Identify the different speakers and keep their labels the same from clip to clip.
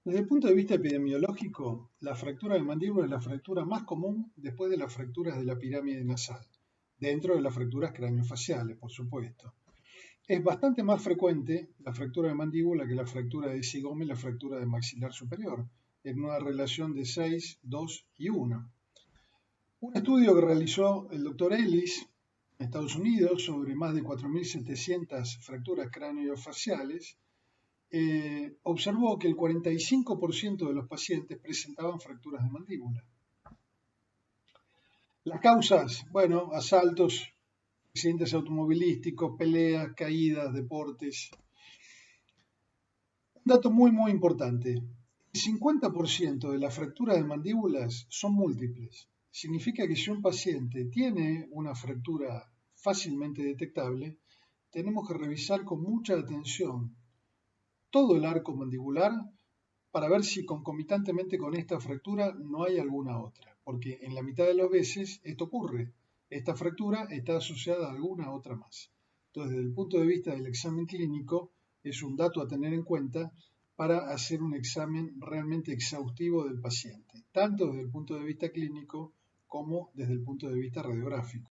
Speaker 1: Desde el punto de vista epidemiológico, la fractura de mandíbula es la fractura más común después de las fracturas de la pirámide nasal, dentro de las fracturas craneofaciales, por supuesto. Es bastante más frecuente la fractura de mandíbula que la fractura de zigoma y la fractura de maxilar superior, en una relación de 6, 2 y 1. Un estudio que realizó el doctor Ellis en Estados Unidos sobre más de 4.700 fracturas craneofaciales observó que el 45% de los pacientes presentaban fracturas de mandíbula. Las causas, bueno, asaltos, accidentes automovilísticos, peleas, caídas, deportes. Un dato muy importante, el 50% de las fracturas de mandíbulas son múltiples. Significa que si un paciente tiene una fractura fácilmente detectable, tenemos que revisar con mucha atención todo el arco mandibular para ver si concomitantemente con esta fractura no hay alguna otra, porque en la mitad de las veces esto ocurre. Esta fractura está asociada a alguna otra más. Entonces, desde el punto de vista del examen clínico, es un dato a tener en cuenta para hacer un examen realmente exhaustivo del paciente, tanto desde el punto de vista clínico como desde el punto de vista radiográfico.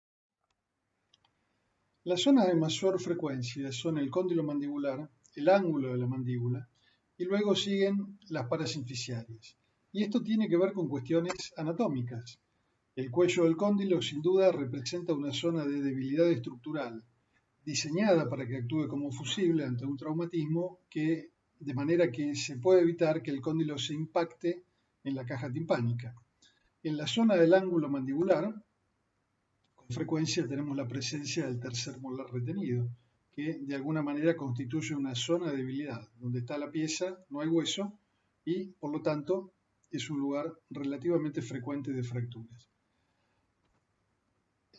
Speaker 1: Las zonas de mayor frecuencia son el cóndilo mandibular, el ángulo de la mandíbula, y luego siguen las parasinficiarias. Y esto tiene que ver con cuestiones anatómicas. El cuello del cóndilo sin duda representa una zona de debilidad estructural, diseñada para que actúe como fusible ante un traumatismo, de manera que se puede evitar que el cóndilo se impacte en la caja timpánica. En la zona del ángulo mandibular, con frecuencia tenemos la presencia del tercer molar retenido, que de alguna manera constituye una zona de debilidad. Donde está la pieza no hay hueso y por lo tanto es un lugar relativamente frecuente de fracturas.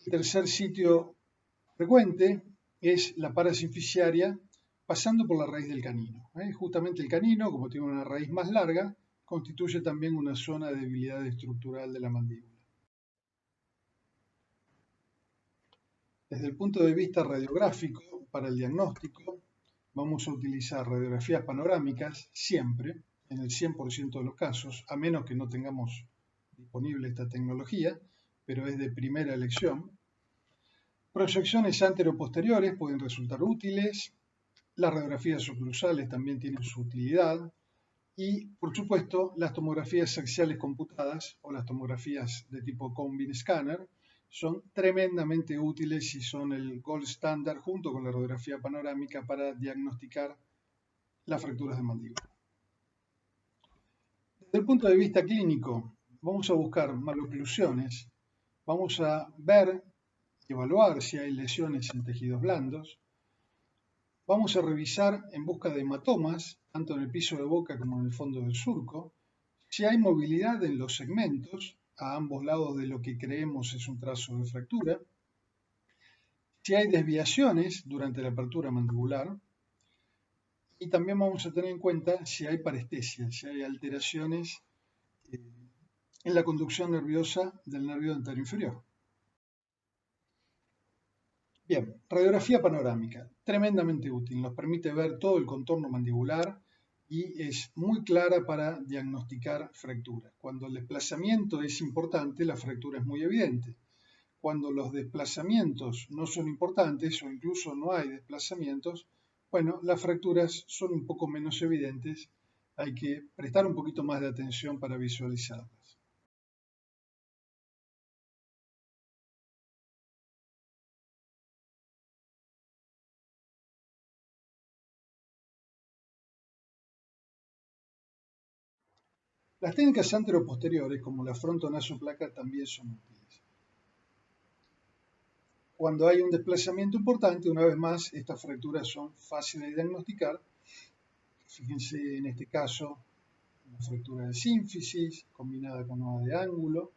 Speaker 1: El tercer sitio frecuente es la parasinficiaria pasando por la raíz del canino. Justamente el canino, como tiene una raíz más larga, constituye también una zona de debilidad estructural de la mandíbula. Desde el punto de vista radiográfico, para el diagnóstico, vamos a utilizar radiografías panorámicas siempre, en el 100% de los casos, a menos que no tengamos disponible esta tecnología, pero es de primera elección. Proyecciones anteroposteriores pueden resultar útiles, las radiografías oclusales también tienen su utilidad, y, por supuesto, las tomografías axiales computadas o las tomografías de tipo Combine Scanner son tremendamente útiles y son el gold standard junto con la radiografía panorámica para diagnosticar las fracturas de mandíbula. Desde el punto de vista clínico, vamos a buscar maloclusiones, vamos a ver y evaluar si hay lesiones en tejidos blandos, vamos a revisar en busca de hematomas, tanto en el piso de boca como en el fondo del surco, si hay movilidad en los segmentos, a ambos lados de lo que creemos es un trazo de fractura, si hay desviaciones durante la apertura mandibular, y también vamos a tener en cuenta si hay parestesia, si hay alteraciones en la conducción nerviosa del nervio dentario inferior. Bien, radiografía panorámica, tremendamente útil, nos permite ver todo el contorno mandibular y es muy clara para diagnosticar fracturas. Cuando el desplazamiento es importante, la fractura es muy evidente. Cuando los desplazamientos no son importantes o incluso no hay desplazamientos, bueno, las fracturas son un poco menos evidentes, hay que prestar un poquito más de atención para visualizarlas. Las técnicas anteroposteriores, como la frontonasoplaca, también son útiles. Cuando hay un desplazamiento importante, una vez más, estas fracturas son fáciles de diagnosticar. Fíjense en este caso, una fractura de sínfisis combinada con una de ángulo.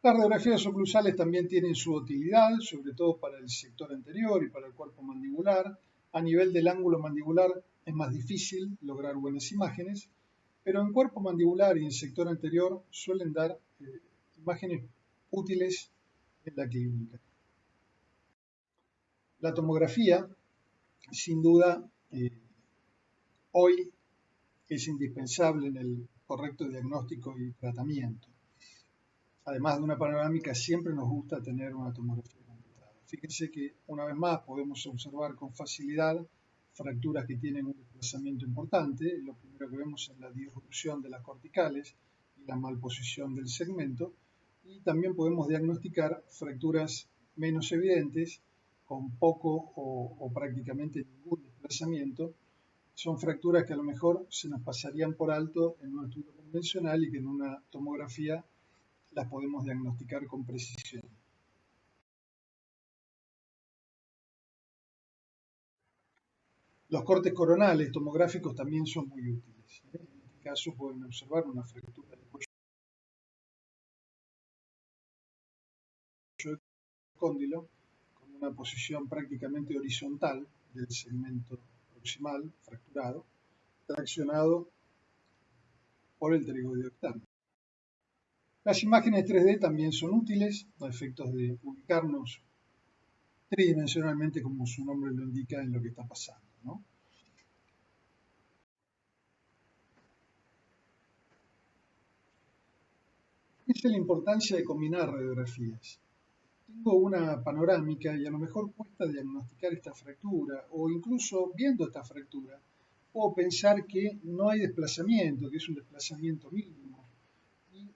Speaker 1: Las radiografías oclusales también tienen su utilidad, sobre todo para el sector anterior y para el cuerpo mandibular. A nivel del ángulo mandibular es más difícil lograr buenas imágenes, pero en cuerpo mandibular y en sector anterior suelen dar imágenes útiles en la clínica. La tomografía, sin duda, hoy es indispensable en el correcto diagnóstico y tratamiento. Además de una panorámica, siempre nos gusta tener una tomografía computada. Fíjense que una vez más podemos observar con facilidad fracturas que tienen un desplazamiento importante. Lo primero que vemos es la disrupción de las corticales y la malposición del segmento. Y también podemos diagnosticar fracturas menos evidentes, con poco o prácticamente ningún desplazamiento. Son fracturas que a lo mejor se nos pasarían por alto en un estudio convencional y que en una tomografía las podemos diagnosticar con precisión. Los cortes coronales tomográficos también son muy útiles. En este caso pueden observar una fractura del cuello de cóndilo con una posición prácticamente horizontal del segmento proximal fracturado, traccionado por el pterigoideo externo. Las imágenes 3D también son útiles a efectos de ubicarnos tridimensionalmente, como su nombre lo indica, en lo que está pasando, ¿no? Esa es la importancia de combinar radiografías. Tengo una panorámica y a lo mejor cuesta diagnosticar esta fractura, o incluso viendo esta fractura, puedo pensar que no hay desplazamiento, que es un desplazamiento mínimo, y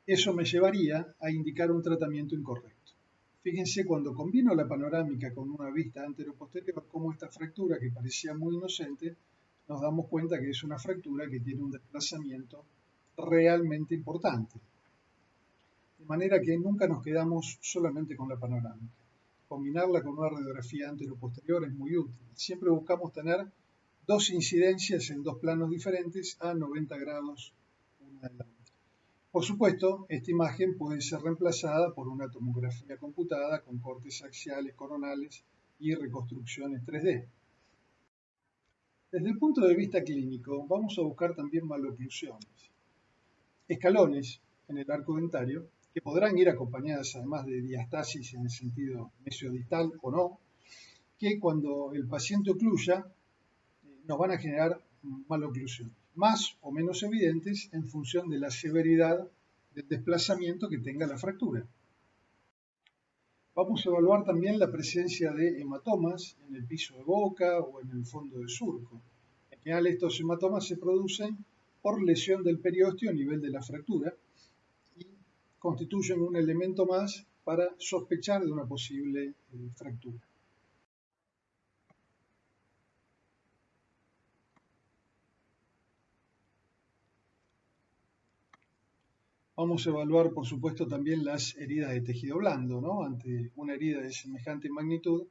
Speaker 1: eso me llevaría a indicar un tratamiento incorrecto. Fíjense, cuando combino la panorámica con una vista anteroposterior, como esta fractura que parecía muy inocente, nos damos cuenta que es una fractura que tiene un desplazamiento realmente importante. De manera que nunca nos quedamos solamente con la panorámica. Combinarla con una radiografía anteroposterior es muy útil. Siempre buscamos tener dos incidencias en dos planos diferentes a 90 grados una de la otra. Por supuesto, esta imagen puede ser reemplazada por una tomografía computada con cortes axiales, coronales y reconstrucciones 3D. Desde el punto de vista clínico, vamos a buscar también maloclusiones, escalones en el arco dentario, que podrán ir acompañadas además de diastasis en el sentido mesiodistal o no, que cuando el paciente ocluya nos van a generar maloclusiones, más o menos evidentes en función de la severidad del desplazamiento que tenga la fractura. Vamos a evaluar también la presencia de hematomas en el piso de boca o en el fondo del surco. En general, estos hematomas se producen por lesión del periósteo a nivel de la fractura y constituyen un elemento más para sospechar de una posible fractura. Vamos a evaluar, por supuesto, también las heridas de tejido blando, ¿no? Ante una herida de semejante magnitud,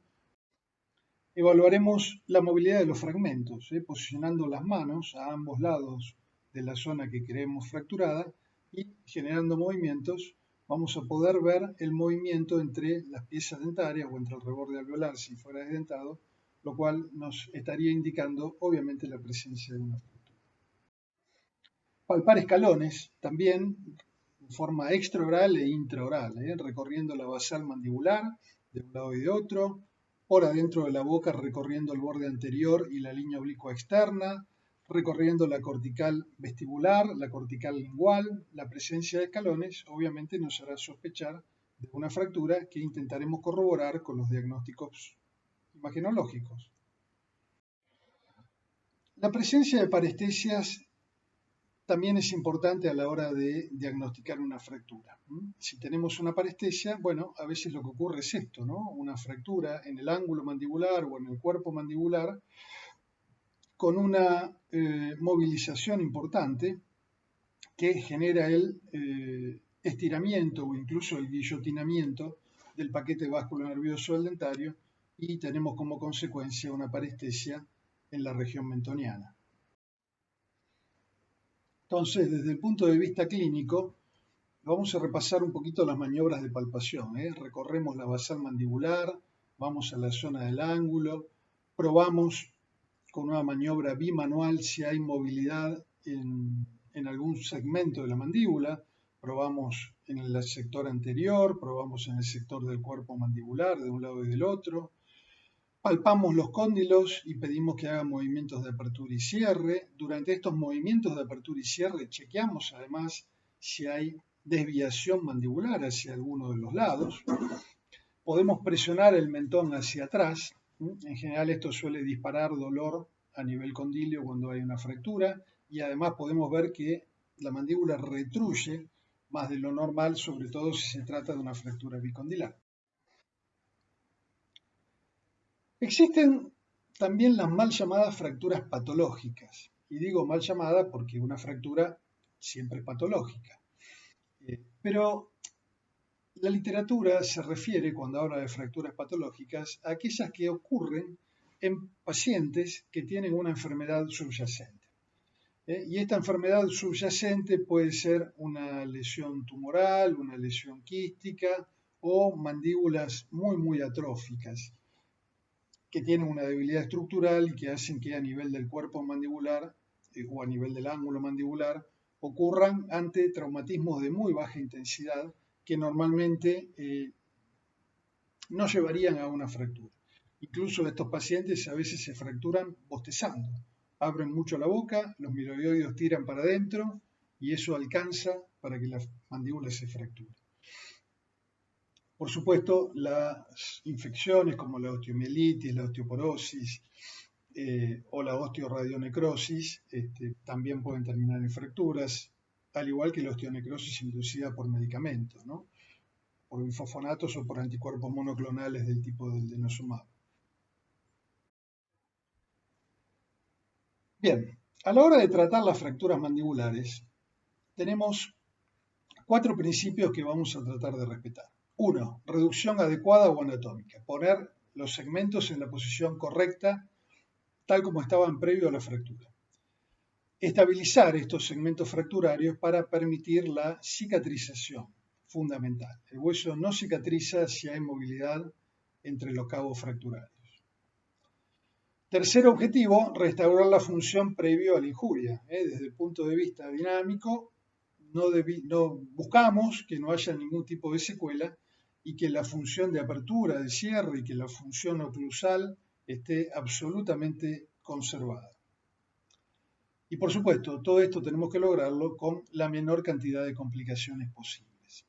Speaker 1: evaluaremos la movilidad de los fragmentos, posicionando las manos a ambos lados de la zona que queremos fracturada y generando movimientos. Vamos a poder ver el movimiento entre las piezas dentarias o entre el reborde alveolar si fuera desdentado, lo cual nos estaría indicando obviamente la presencia de una fractura. Palpar escalones también en forma extraoral e intraoral, recorriendo la basal mandibular de un lado y de otro, por adentro de la boca recorriendo el borde anterior y la línea oblicua externa, recorriendo la cortical vestibular, la cortical lingual. La presencia de escalones obviamente nos hará sospechar de una fractura que intentaremos corroborar con los diagnósticos imagenológicos. La presencia de parestesias también es importante a la hora de diagnosticar una fractura. Si tenemos una parestesia, bueno, a veces lo que ocurre es esto, ¿no? Una fractura en el ángulo mandibular o en el cuerpo mandibular con una movilización importante que genera el estiramiento o incluso el guillotinamiento del paquete vasculonervioso del dentario y tenemos como consecuencia una parestesia en la región mentoniana. Entonces, desde el punto de vista clínico, vamos a repasar un poquito las maniobras de palpación. Recorremos la basal mandibular, vamos a la zona del ángulo, probamos con una maniobra bimanual si hay movilidad en algún segmento de la mandíbula, probamos en el sector anterior, probamos en el sector del cuerpo mandibular de un lado y del otro. Palpamos los cóndilos y pedimos que hagan movimientos de apertura y cierre. Durante estos movimientos de apertura y cierre chequeamos además si hay desviación mandibular hacia alguno de los lados. Podemos presionar el mentón hacia atrás. En general esto suele disparar dolor a nivel condilio cuando hay una fractura y además podemos ver que la mandíbula retruye más de lo normal, sobre todo si se trata de una fractura bicondilar. Existen también las mal llamadas fracturas patológicas. Y digo mal llamada porque una fractura siempre es patológica. Pero la literatura se refiere, cuando habla de fracturas patológicas, a aquellas que ocurren en pacientes que tienen una enfermedad subyacente. Y esta enfermedad subyacente puede ser una lesión tumoral, una lesión quística o mandíbulas muy atróficas, que tienen una debilidad estructural y que hacen que a nivel del cuerpo mandibular o a nivel del ángulo mandibular ocurran ante traumatismos de muy baja intensidad que normalmente no llevarían a una fractura. Incluso estos pacientes a veces se fracturan bostezando. Abren mucho la boca, los miloioides tiran para adentro y eso alcanza para que la mandíbula se fracture. Por supuesto, las infecciones como la osteomielitis, la osteoporosis o la osteoradionecrosis también pueden terminar en fracturas, al igual que la osteonecrosis inducida por medicamentos, ¿no? Por bifosfonatos o por anticuerpos monoclonales del tipo del denosumab. Bien, a la hora de tratar las fracturas mandibulares, tenemos 4 principios que vamos a tratar de respetar. 1. Reducción adecuada o anatómica. Poner los segmentos en la posición correcta, tal como estaban previo a la fractura. Estabilizar estos segmentos fracturarios para permitir la cicatrización, fundamental. El hueso no cicatriza si hay movilidad entre los cabos fracturarios. Tercer objetivo, restaurar la función previo a la injuria. Desde el punto de vista dinámico, no buscamos que no haya ningún tipo de secuela y que la función de apertura, de cierre y que la función oclusal esté absolutamente conservada. Y por supuesto, todo esto tenemos que lograrlo con la menor cantidad de complicaciones posibles.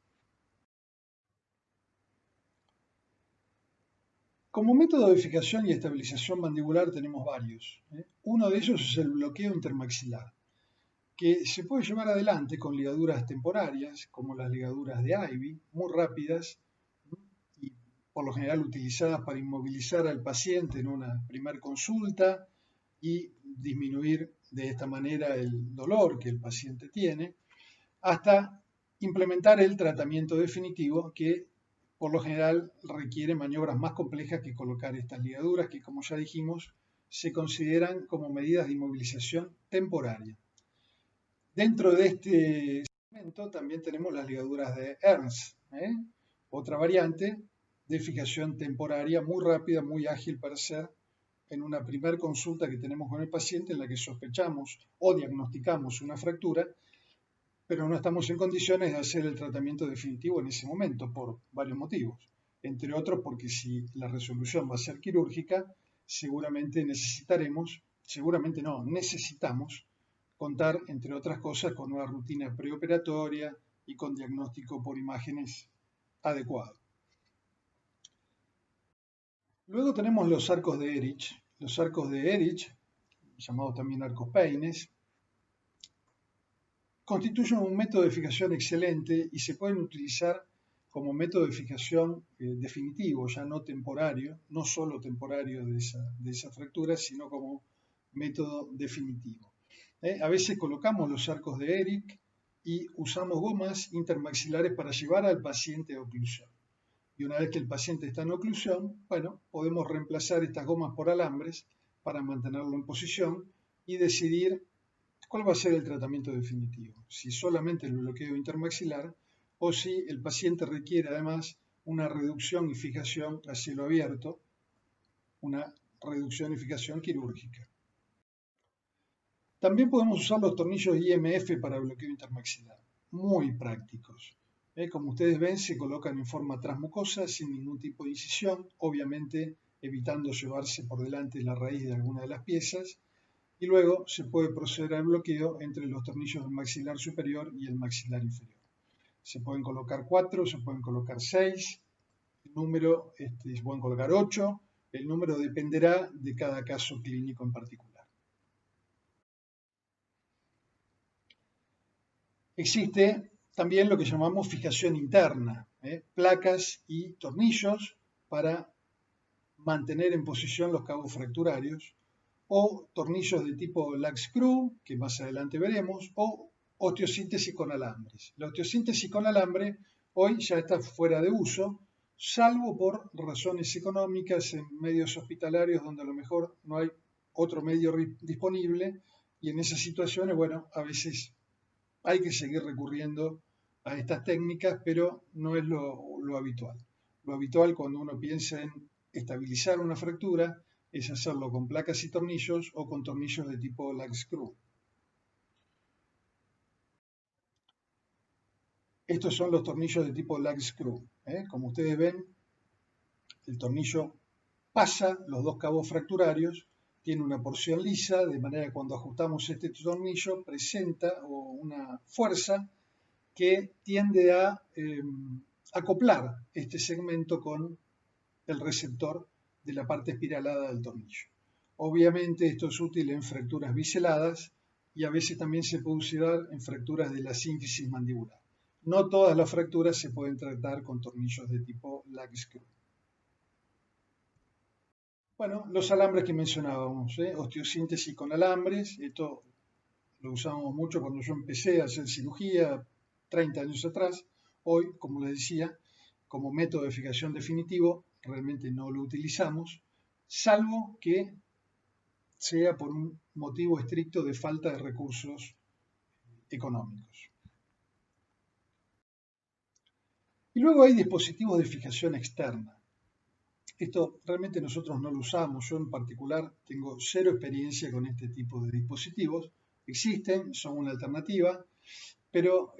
Speaker 1: Como método de fijación y estabilización mandibular tenemos varios. Uno de ellos es el bloqueo intermaxilar, que se puede llevar adelante con ligaduras temporarias, como las ligaduras de Ivy, muy rápidas y por lo general utilizadas para inmovilizar al paciente en una primera consulta y disminuir de esta manera el dolor que el paciente tiene, hasta implementar el tratamiento definitivo que por lo general requiere maniobras más complejas que colocar estas ligaduras que, como ya dijimos, se consideran como medidas de inmovilización temporaria. Dentro de este segmento también tenemos las ligaduras de Ernst, otra variante de fijación temporaria muy rápida, muy ágil para hacer en una primera consulta que tenemos con el paciente en la que sospechamos o diagnosticamos una fractura, pero no estamos en condiciones de hacer el tratamiento definitivo en ese momento por varios motivos. Entre otros porque si la resolución va a ser quirúrgica, necesitamos contar, entre otras cosas, con una rutina preoperatoria y con diagnóstico por imágenes adecuado. Luego tenemos los arcos de Ehrlich. Los arcos de Ehrlich, llamados también arcos peines, constituyen un método de fijación excelente y se pueden utilizar como método de fijación definitivo, ya no temporario, no solo temporario de esa fractura, sino como método definitivo. A veces colocamos los arcos de Ehrlich y usamos gomas intermaxilares para llevar al paciente a oclusión. Y una vez que el paciente está en oclusión, bueno, podemos reemplazar estas gomas por alambres para mantenerlo en posición y decidir cuál va a ser el tratamiento definitivo. Si solamente el bloqueo intermaxilar o si el paciente requiere además una reducción y fijación a cielo abierto, una reducción y fijación quirúrgica. También podemos usar los tornillos IMF para bloqueo intermaxilar, muy prácticos. Como ustedes ven, se colocan en forma transmucosa, sin ningún tipo de incisión. Obviamente evitando llevarse por delante la raíz de alguna de las piezas, y luego se puede proceder al bloqueo entre los tornillos del maxilar superior y el maxilar inferior. Se pueden colocar 4, se pueden colocar 6, el número, se pueden colocar 8, el número dependerá de cada caso clínico en particular. Existe también lo que llamamos fijación interna, placas y tornillos para mantener en posición los cabos fracturarios, o tornillos de tipo lag screw, que más adelante veremos, o osteosíntesis con alambres. La osteosíntesis con alambre hoy ya está fuera de uso, salvo por razones económicas en medios hospitalarios donde a lo mejor no hay otro medio disponible, y en esas situaciones, bueno, a veces hay que seguir recurriendo a estas técnicas, pero no es lo habitual. Lo habitual cuando uno piensa en estabilizar una fractura es hacerlo con placas y tornillos o con tornillos de tipo lag screw. Estos son los tornillos de tipo lag screw. Como ustedes ven, el tornillo pasa los dos cabos fracturarios, tiene una porción lisa, de manera que cuando ajustamos este tornillo presenta una fuerza que tiende a acoplar este segmento con el receptor de la parte espiralada del tornillo. Obviamente esto es útil en fracturas biseladas y a veces también se puede usar en fracturas de la sínfisis mandibular. No todas las fracturas se pueden tratar con tornillos de tipo lag screw. Bueno, los alambres que mencionábamos, osteosíntesis con alambres, esto lo usamos mucho cuando yo empecé a hacer cirugía 30 años atrás. Hoy, como les decía, como método de fijación definitivo, realmente no lo utilizamos, salvo que sea por un motivo estricto de falta de recursos económicos. Y luego hay dispositivos de fijación externa. Esto realmente nosotros no lo usamos. Yo en particular tengo cero experiencia con este tipo de dispositivos. Existen, son una alternativa, pero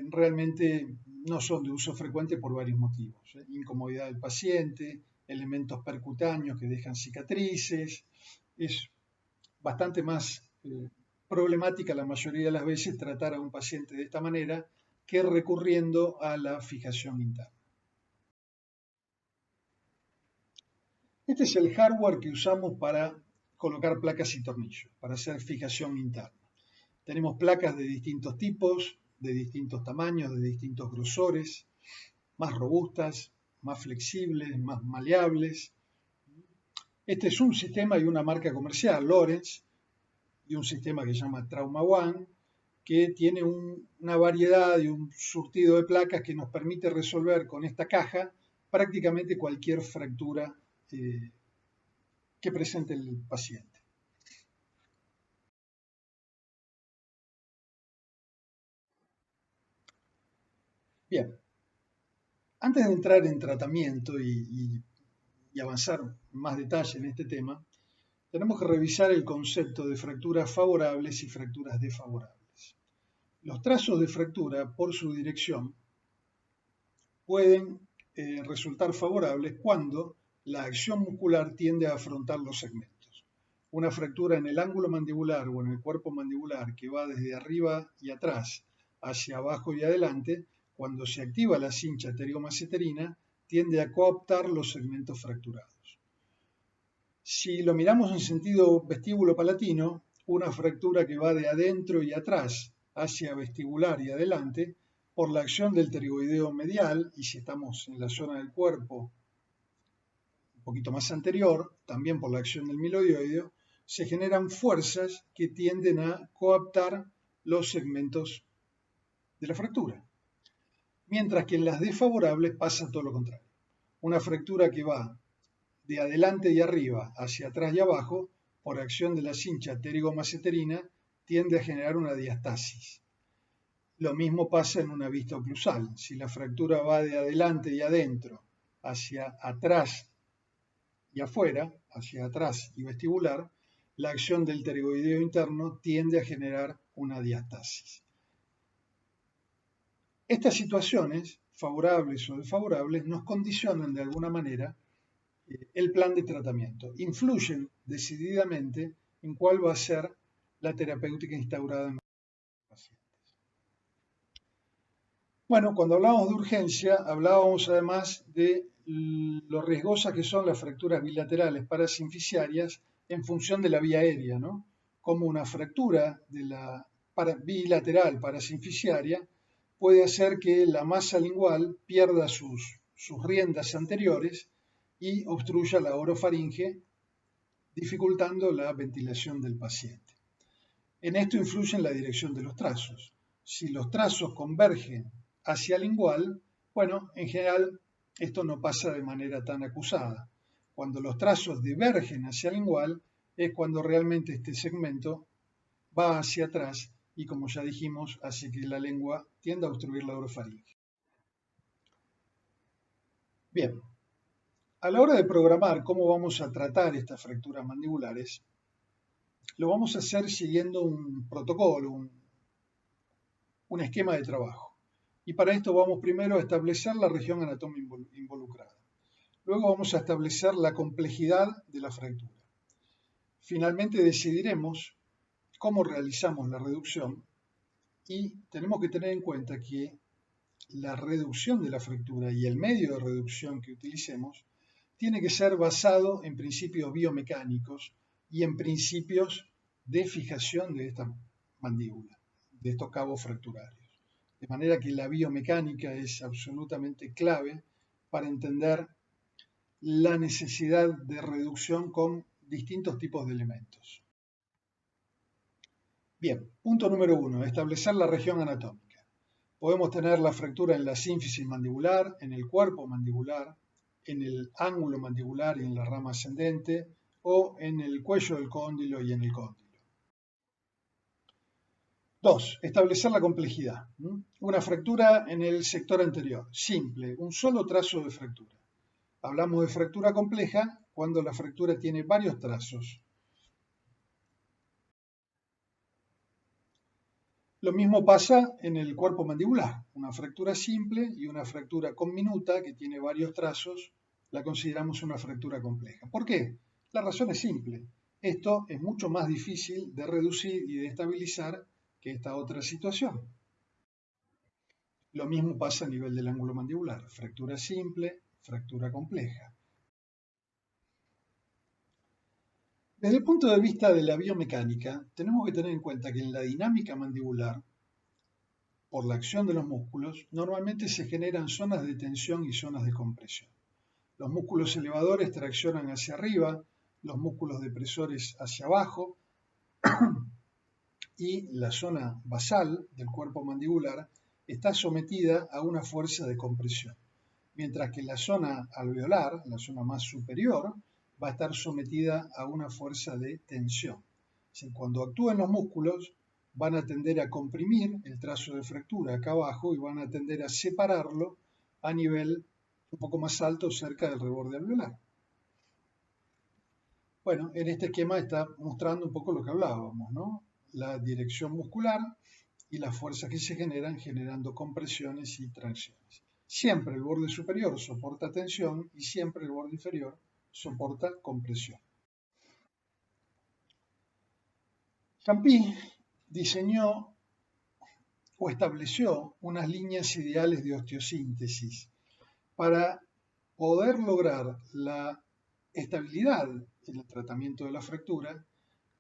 Speaker 1: realmente no son de uso frecuente por varios motivos. Incomodidad del paciente, elementos percutáneos que dejan cicatrices. Es bastante más problemática la mayoría de las veces tratar a un paciente de esta manera que recurriendo a la fijación interna. Este es el hardware que usamos para colocar placas y tornillos, para hacer fijación interna. Tenemos placas de distintos tipos, de distintos tamaños, de distintos grosores, más robustas, más flexibles, más maleables. Este es un sistema y una marca comercial, Lawrence, y un sistema que se llama Trauma One, que tiene una variedad y un surtido de placas que nos permite resolver con esta caja prácticamente cualquier fractura que presente el paciente. Bien, antes de entrar en tratamiento y avanzar más detalle en este tema, tenemos que revisar el concepto de fracturas favorables y fracturas desfavorables. Los trazos de fractura, por su dirección, pueden resultar favorables cuando la acción muscular tiende a afrontar los segmentos. Una fractura en el ángulo mandibular o en el cuerpo mandibular que va desde arriba y atrás hacia abajo y adelante, cuando se activa la cincha pterigomaceterina, tiende a cooptar los segmentos fracturados. Si lo miramos en sentido vestíbulo-palatino, una fractura que va de adentro y atrás hacia vestibular y adelante, por la acción del pterigoideo medial, y si estamos en la zona del cuerpo un poquito más anterior, también por la acción del miloioideo, se generan fuerzas que tienden a coaptar los segmentos de la fractura. Mientras que en las desfavorables pasa todo lo contrario. Una fractura que va de adelante y arriba hacia atrás y abajo, por acción de la cincha pterigomaceterina, tiende a generar una diastasis. Lo mismo pasa en una vista oclusal. Si la fractura va de adelante y adentro hacia atrás y afuera, hacia atrás y vestibular, la acción del pterigoideo interno tiende a generar una diastasis. Estas situaciones, favorables o desfavorables, nos condicionan de alguna manera el plan de tratamiento. Influyen decididamente en cuál va a ser la terapéutica instaurada en los pacientes. Bueno, cuando hablamos de urgencia, hablábamos además de lo riesgosas que son las fracturas bilaterales parasinficiarias en función de la vía aérea, ¿no? Como una fractura de la bilateral parasinficiaria puede hacer que la masa lingual pierda sus riendas anteriores y obstruya la orofaringe, dificultando la ventilación del paciente. En esto influye la dirección de los trazos. Si los trazos convergen hacia lingual, bueno, en general esto no pasa de manera tan acusada. Cuando los trazos divergen hacia lingual es cuando realmente este segmento va hacia atrás y, como ya dijimos, hace que la lengua tienda a obstruir la orofaringe. Bien, a la hora de programar cómo vamos a tratar estas fracturas mandibulares, lo vamos a hacer siguiendo un protocolo, un esquema de trabajo. Y para esto vamos primero a establecer la región anatómica involucrada. Luego vamos a establecer la complejidad de la fractura. Finalmente decidiremos cómo realizamos la reducción y tenemos que tener en cuenta que la reducción de la fractura y el medio de reducción que utilicemos tiene que ser basado en principios biomecánicos y en principios de fijación de esta mandíbula, de estos cabos fracturarios. De manera que la biomecánica es absolutamente clave para entender la necesidad de reducción con distintos tipos de elementos. Bien, punto número 1, establecer la región anatómica. Podemos tener la fractura en la sínfisis mandibular, en el cuerpo mandibular, en el ángulo mandibular y en la rama ascendente, o en el cuello del cóndilo y en el cóndilo. 2. Establecer la complejidad. Una fractura en el sector anterior, simple, un solo trazo de fractura. Hablamos de fractura compleja cuando la fractura tiene varios trazos. Lo mismo pasa en el cuerpo mandibular. Una fractura simple y una fractura conminuta que tiene varios trazos la consideramos una fractura compleja. ¿Por qué? La razón es simple. Esto es mucho más difícil de reducir y de estabilizar que esta otra situación. Lo mismo pasa a nivel del ángulo mandibular. Fractura simple, fractura compleja. Desde el punto de vista de la biomecánica, tenemos que tener en cuenta que en la dinámica mandibular, por la acción de los músculos, normalmente se generan zonas de tensión y zonas de compresión. Los músculos elevadores traccionan hacia arriba, los músculos depresores hacia abajo, y la zona basal del cuerpo mandibular está sometida a una fuerza de compresión, mientras que la zona alveolar, la zona más superior, va a estar sometida a una fuerza de tensión. Cuando actúen los músculos, van a tender a comprimir el trazo de fractura acá abajo y van a tender a separarlo a nivel un poco más alto cerca del reborde alveolar. Bueno, en este esquema está mostrando un poco lo que hablábamos, ¿no? La dirección muscular y las fuerzas que se generan generando compresiones y tracciones. Siempre el borde superior soporta tensión y siempre el borde inferior soporta compresión. Champy diseñó o estableció unas líneas ideales de osteosíntesis para poder lograr la estabilidad en el tratamiento de la fractura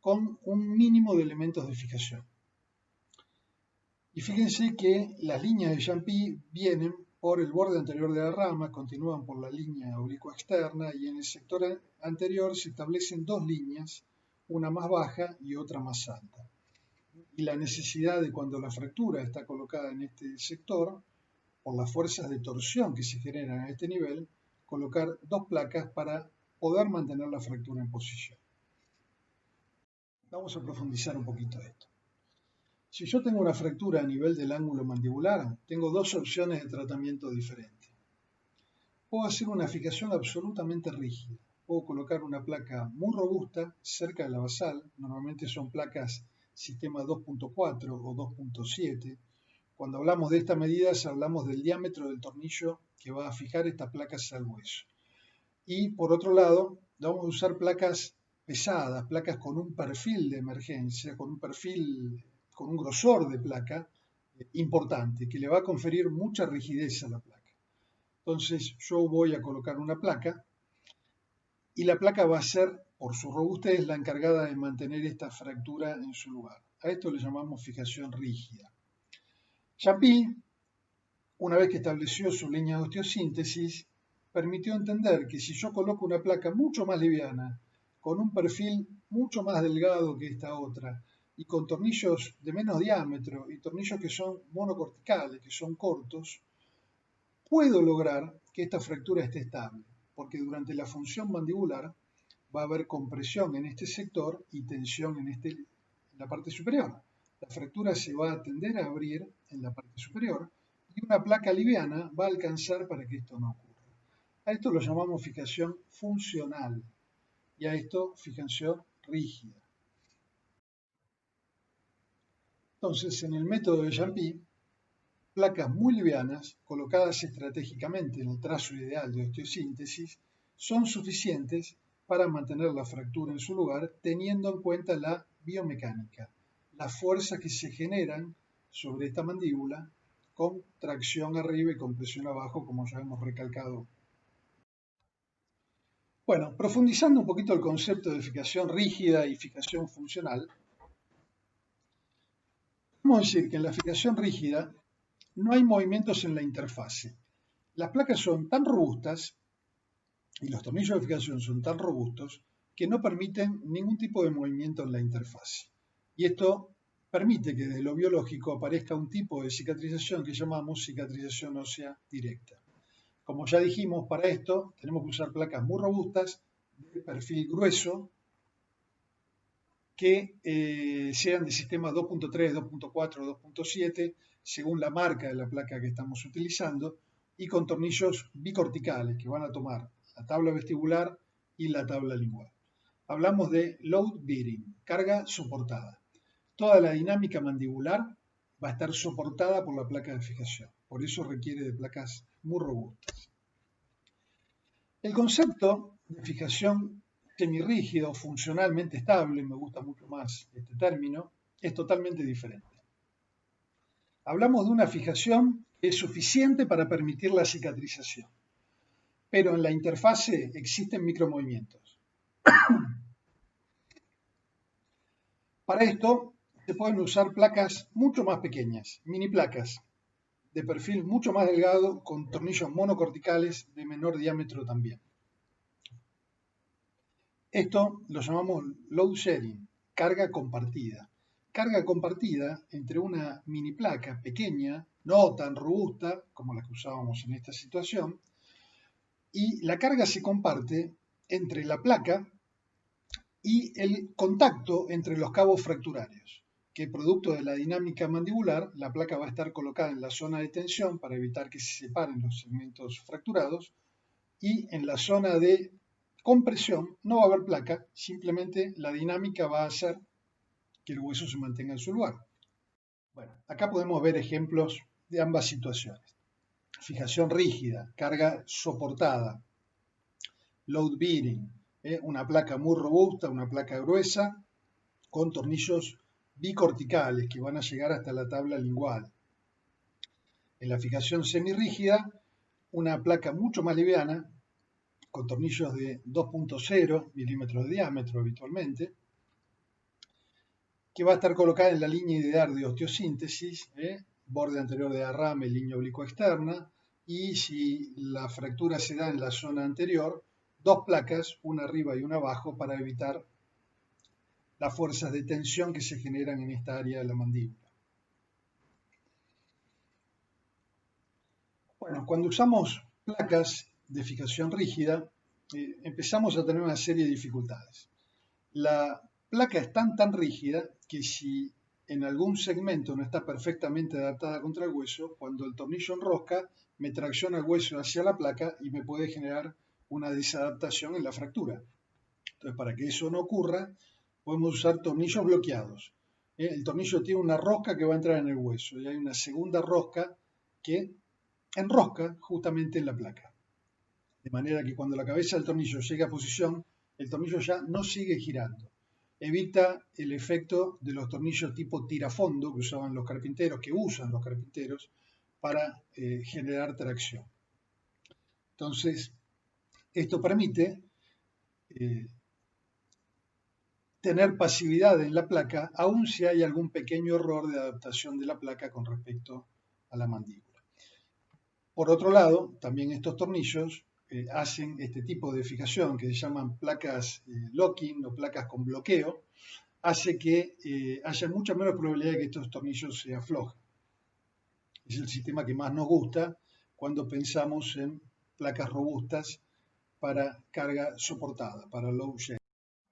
Speaker 1: con un mínimo de elementos de fijación. Y fíjense que las líneas de Champy vienen por el borde anterior de la rama, continúan por la línea oblicua externa y en el sector anterior se establecen dos líneas, una más baja y otra más alta. Y la necesidad de cuando la fractura está colocada en este sector, por las fuerzas de torsión que se generan a este nivel, colocar dos placas para poder mantener la fractura en posición. Vamos a profundizar un poquito esto. Si yo tengo una fractura a nivel del ángulo mandibular, tengo dos opciones de tratamiento diferentes. Puedo hacer una fijación absolutamente rígida. Puedo colocar una placa muy robusta cerca de la basal. Normalmente son placas sistema 2.4 o 2.7. Cuando hablamos de estas medidas, hablamos del diámetro del tornillo que va a fijar estas placas al hueso. Y por otro lado, vamos a usar placas pesadas, placas con un perfil de emergencia, con un perfil, con un grosor de placa importante, que le va a conferir mucha rigidez a la placa. Entonces yo voy a colocar una placa y la placa va a ser, por su robustez, la encargada de mantener esta fractura en su lugar. A esto le llamamos fijación rígida. Champy, una vez que estableció su línea de osteosíntesis, permitió entender que si yo coloco una placa mucho más liviana, con un perfil mucho más delgado que esta otra, y con tornillos de menos diámetro y tornillos que son monocorticales, que son cortos, puedo lograr que esta fractura esté estable, porque durante la función mandibular va a haber compresión en este sector y tensión en la parte superior. La fractura se va a tender a abrir en la parte superior y una placa liviana va a alcanzar para que esto no ocurra. A esto lo llamamos fijación funcional y a esto fijación rígida. Entonces, en el método de Champy, placas muy livianas, colocadas estratégicamente en el trazo ideal de osteosíntesis, son suficientes para mantener la fractura en su lugar, teniendo en cuenta la biomecánica, las fuerzas que se generan sobre esta mandíbula con tracción arriba y compresión abajo, como ya hemos recalcado. Bueno, profundizando un poquito el concepto de fijación rígida y fijación funcional, vamos a decir que en la fijación rígida no hay movimientos en la interfase. Las placas son tan robustas y los tornillos de fijación son tan robustos que no permiten ningún tipo de movimiento en la interfase. Y esto permite que desde lo biológico aparezca un tipo de cicatrización que llamamos cicatrización ósea directa. Como ya dijimos, para esto tenemos que usar placas muy robustas, de perfil grueso, que sean de sistema 2.3, 2.4, 2.7, según la marca de la placa que estamos utilizando, y con tornillos bicorticales que van a tomar la tabla vestibular y la tabla lingual. Hablamos de load bearing, carga soportada. Toda la dinámica mandibular va a estar soportada por la placa de fijación, por eso requiere de placas muy robustas. El concepto de fijación semirrígido, funcionalmente estable, me gusta mucho más este término, es totalmente diferente. Hablamos de una fijación que es suficiente para permitir la cicatrización, pero en la interfase existen micromovimientos. Para esto se pueden usar placas mucho más pequeñas, mini placas, de perfil mucho más delgado, con tornillos monocorticales de menor diámetro también. Esto lo llamamos load sharing, carga compartida. Carga compartida entre una mini placa pequeña, no tan robusta como la que usábamos en esta situación, y la carga se comparte entre la placa y el contacto entre los cabos fracturarios, que producto de la dinámica mandibular, la placa va a estar colocada en la zona de tensión para evitar que se separen los segmentos fracturados, y en la zona de compresión no va a haber placa, simplemente la dinámica va a hacer que el hueso se mantenga en su lugar. Bueno, acá podemos ver ejemplos de ambas situaciones. Fijación rígida, carga soportada, load bearing, una placa muy robusta, una placa gruesa, con tornillos bicorticales que van a llegar hasta la tabla lingual. En la fijación semirrígida, una placa mucho más liviana, con tornillos de 2.0 milímetros de diámetro habitualmente, que va a estar colocada en la línea ideal de osteosíntesis, borde anterior de derrame, línea oblicua externa, y si la fractura se da en la zona anterior, dos placas, una arriba y una abajo, para evitar las fuerzas de tensión que se generan en esta área de la mandíbula. Bueno, cuando usamos placas de fijación rígida, empezamos a tener una serie de dificultades. La placa es tan rígida que si en algún segmento no está perfectamente adaptada contra el hueso, cuando el tornillo enrosca, me tracciona el hueso hacia la placa y me puede generar una desadaptación en la fractura. Entonces, para que eso no ocurra, podemos usar tornillos bloqueados. El tornillo tiene una rosca que va a entrar en el hueso y hay una segunda rosca que enrosca justamente en la placa. De manera que cuando la cabeza del tornillo llega a posición, el tornillo ya no sigue girando. Evita el efecto de los tornillos tipo tirafondo que usan los carpinteros para generar tracción. Entonces, esto permite tener pasividad en la placa, aun si hay algún pequeño error de adaptación de la placa con respecto a la mandíbula. Por otro lado, también estos tornillos hacen este tipo de fijación que se llaman placas locking o placas con bloqueo, hace que haya mucha menos probabilidad de que estos tornillos se aflojen. Es el sistema que más nos gusta cuando pensamos en placas robustas para carga soportada, para low shear.